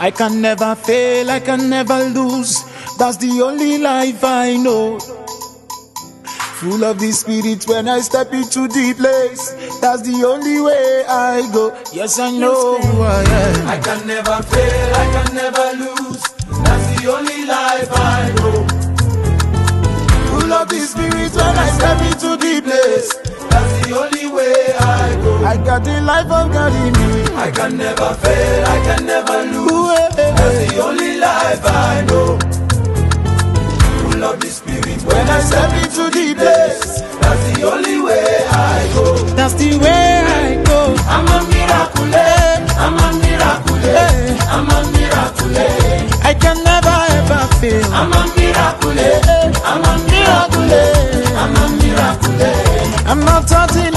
I can never fail, I can never lose. That's the only life I know. Full of the spirit when I step into the place. That's the only way I go. Yes, I know who I am. I can never fail, I can never lose. That's the only life I know. Full of the spirit when I step into the place. That's the only way I go. I got the life of God in me. I can never fail, I can never lose. That's the only life I know. Full of the spirit when I step into the place. That's the only way I go. That's the way I go. I'm a miracle, I'm a miracle, I'm a miracle. I can never ever fail. I'm a miracle, I'm a miracle, I'm a miracle. I'm not touching